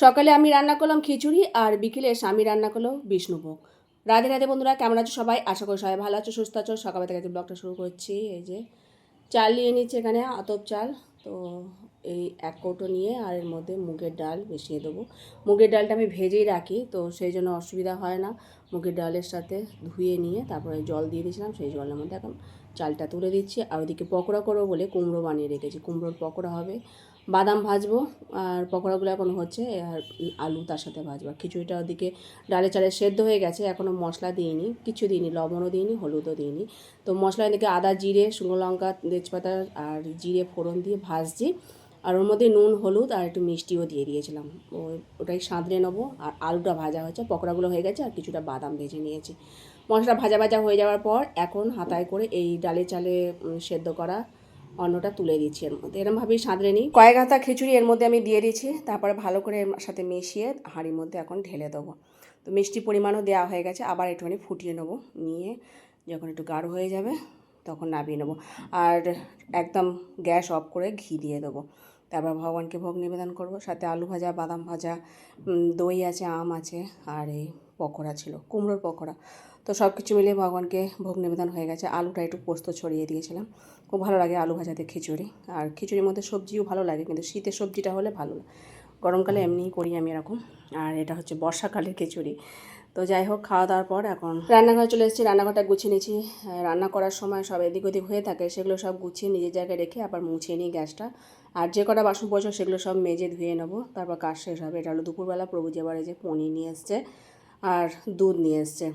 সকালে আমি রান্না করলাম খিচুড়ি আর বিকেলে স্বামী রান্না করলো বিষ্ণুভোগ। রাধে রাধে বন্ধুরা, কেমন আছো সবাই? আশা করি সবাই ভালো আছো, সুস্থ আছো। সকাল থেকে ব্লগটা শুরু করছি। এই যে চাল নিয়ে নিচ্ছে, এখানে আতপ চাল। তো এই এক কৌটো নিয়ে আর এর মধ্যে মুগের ডাল মিশিয়ে দেবো। মুগের ডালটা আমি ভেজেই রাখি, তো সেই জন্য অসুবিধা হয় না। মুগের ডালের সাথে ধুয়ে নিয়ে তারপরে জল দিয়ে দিয়েছিলাম, সেই জলের মধ্যে এখন চালটা তুলে দিচ্ছি। আর ওদিকে পকোড়া করবো বলে কুমড়ো বানিয়ে রেখেছি, কুমড়োর পকোড়া হবে। বাদাম ভাজবো আর পকোড়াগুলো এখন হচ্ছে, আর আলু তার সাথে ভাজবো। খিচুড়িটা ওদিকে ডালে চালে সেদ্ধ হয়ে গেছে, এখনও মশলা দিইনি, কিছু দিইনি, লবণও দিইনি, হলুদও দিইনি। তো মশলা এদিকে আদা, জিরে, শুকনো লঙ্কা, তেজপাতা আর জিরে ফোড়ন দিয়ে ভাজছি। আর ওর মধ্যে নুন, হলুদ আর একটু মিষ্টিও দিয়ে দিয়েছিলাম। ওটাই সাঁতরে নেবো। আর আলুটা ভাজা হয়েছে, পকোড়াগুলো হয়ে গেছে, আর কিছুটা বাদাম ভেজে নিয়েছি। মশলা ভাজা ভাজা হয়ে যাওয়ার পর এখন হাতায় করে এই ডালে চালে সেদ্ধ করা অন্নটা তুলে দিচ্ছি এর মধ্যে। এরমভাবেই সাঁতরে নিই। কয়েক হাতা খিচুড়ি এর মধ্যে আমি দিয়ে দিচ্ছি, তারপরে ভালো করে এর সাথে মিশিয়ে হাঁড়ির মধ্যে এখন ঢেলে দেবো। তো মিষ্টি পরিমাণও দেওয়া হয়ে গেছে, আবার একটুখানি ফুটিয়ে নেবো। নিয়ে যখন একটু গাঢ় হয়ে যাবে তখন নামিয়ে নেবো। আর একদম গ্যাস অফ করে ঘি দিয়ে দেবো। তারপর ভগবানকে ভোগ নিবেদন করব। সাথে আলু ভাজা, বাদাম ভাজা, দই আছে, আম আছে, আর এই পকোড়া ছিল, কুমড়োর পকোড়া। তো সব কিছু মিলিয়ে ভগবানকে ভোগ নিবেদন হয়ে গেছে। আলুটা একটু পোস্ত ছড়িয়ে দিয়েছিলাম। খুব ভালো লাগে আলু ভাজাতে খিচুড়ি। আর খিচুড়ির মধ্যে সবজিও ভালো লাগে, কিন্তু শীতের সবজিটা হলে ভালো লাগে। গরমকালে এমনিই করি আমি এরকম। আর এটা হচ্ছে বর্ষাকালের খিচুড়ি। তো যাই হোক, খাওয়া দাওয়ার পর এখন রান্নাঘরে চলে এসেছি। রান্নাঘরটা গুছিয়ে নিয়েছি। রান্না করার সময় সব এদিক ওদিক হয়ে থাকে, সেগুলো সব গুছিয়ে নিজের জায়গায় রেখে আবার মুছিয়ে নিই গ্যাসটা। আর যে কটা বাসন পড়ছে সেগুলো সব মেজে ধুয়ে নেবো, তারপর কাজ শেষ হবে। এটা হলো দুপুরবেলা। প্রভু যে এবারে যে পনির নিয়ে এসছে আর দুধ নিয়ে এসছে,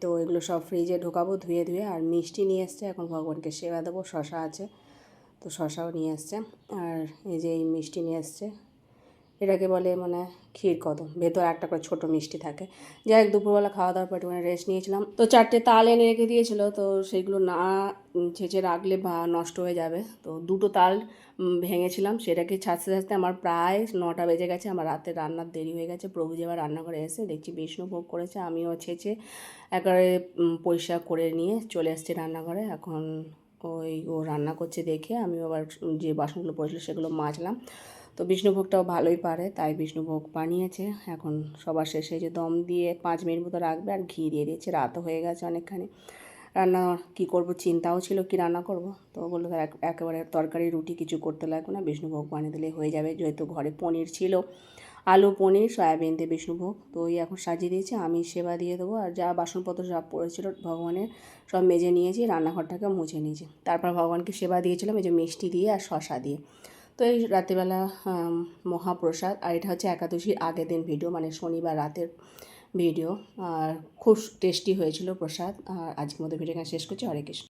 তো এগুলো সব ফ্রিজে ঢোকাবো ধুয়ে ধুয়ে। আর মিষ্টি নিয়ে এসছে, এখন ভগবানকে সেবা দেবো। শশা আছে, তো শশাও নিয়ে এসছে। আর এই যে এই মিষ্টি নিয়ে এসছে, এটাকে বলে মানে ক্ষীর কদম, ভেতর একটা করে ছোটো মিষ্টি থাকে। যাই হোক, দুপুরবেলা খাওয়া দাওয়ার পর একটু রেস্ট নিয়েছিলাম। তো 4টে তাল এনে রেখে দিয়েছিলো, তো সেইগুলো না ছেঁচে রাখলে বা নষ্ট হয়ে যাবে। তো 2টো তাল ভেঙেছিলাম, সেটাকে ছাঁচতে ছাঁচতে আমার প্রায় 9টা বেজে গেছে। আমার রাতে রান্নার দেরি হয়ে গেছে। প্রভু যে আবার রান্নাঘরে এসে দেখছি বিষ্ণুভোগ করেছে, আমিও ছেঁচে একেবারে পরিষ্কার করে নিয়ে চলে এসেছি রান্নাঘরে। এখন ও রান্না করছে দেখে আমি আবার যে বাসনগুলো পড়েছিল সেগুলো মাজলাম। তো বিষ্ণুভোগটাও ভালোই পারে, তাই বিষ্ণুভোগ বানিয়েছে। এখন সবার শেষে যে দম দিয়ে 5 মিনিট মতো রাখবে, আর ঘি দিয়ে দিয়েছে। রাতও হয়ে গেছে অনেকখানি। রান্না কী করব চিন্তাও ছিল, কি রান্না করব। তো বললো একেবারে তরকারি রুটি কিছু করতে লাগবে না, বিষ্ণুভোগ বানিয়ে দিলে হয়ে যাবে। যেহেতু ঘরে পনির ছিল, আলু, পনির, সয়াবিন দিয়ে বিষ্ণুভোগ। তো ওই এখন সাজিয়ে দিয়েছি, আমি সেবা দিয়ে দেবো। আর যা বাসনপত্র সব পড়েছিল ভগবানের সব মেজে নিয়েছি, রান্নাঘরটাকে মুছে নিয়েছি। তারপর ভগবানকে সেবা দিয়েছিলাম এই যে মিষ্টি দিয়ে আর শশা দিয়ে। তো এই রাত্রিবেলা মহাপ্রসাদ। আর এটা হচ্ছে একাদশীর আগের দিন ভিডিও, মানে শনিবার রাতের ভিডিও। আর খুব টেস্টি হয়েছিল প্রসাদ। আর আজকের মতো ভিডিও শেষ করছি। হরে কৃষ্ণ।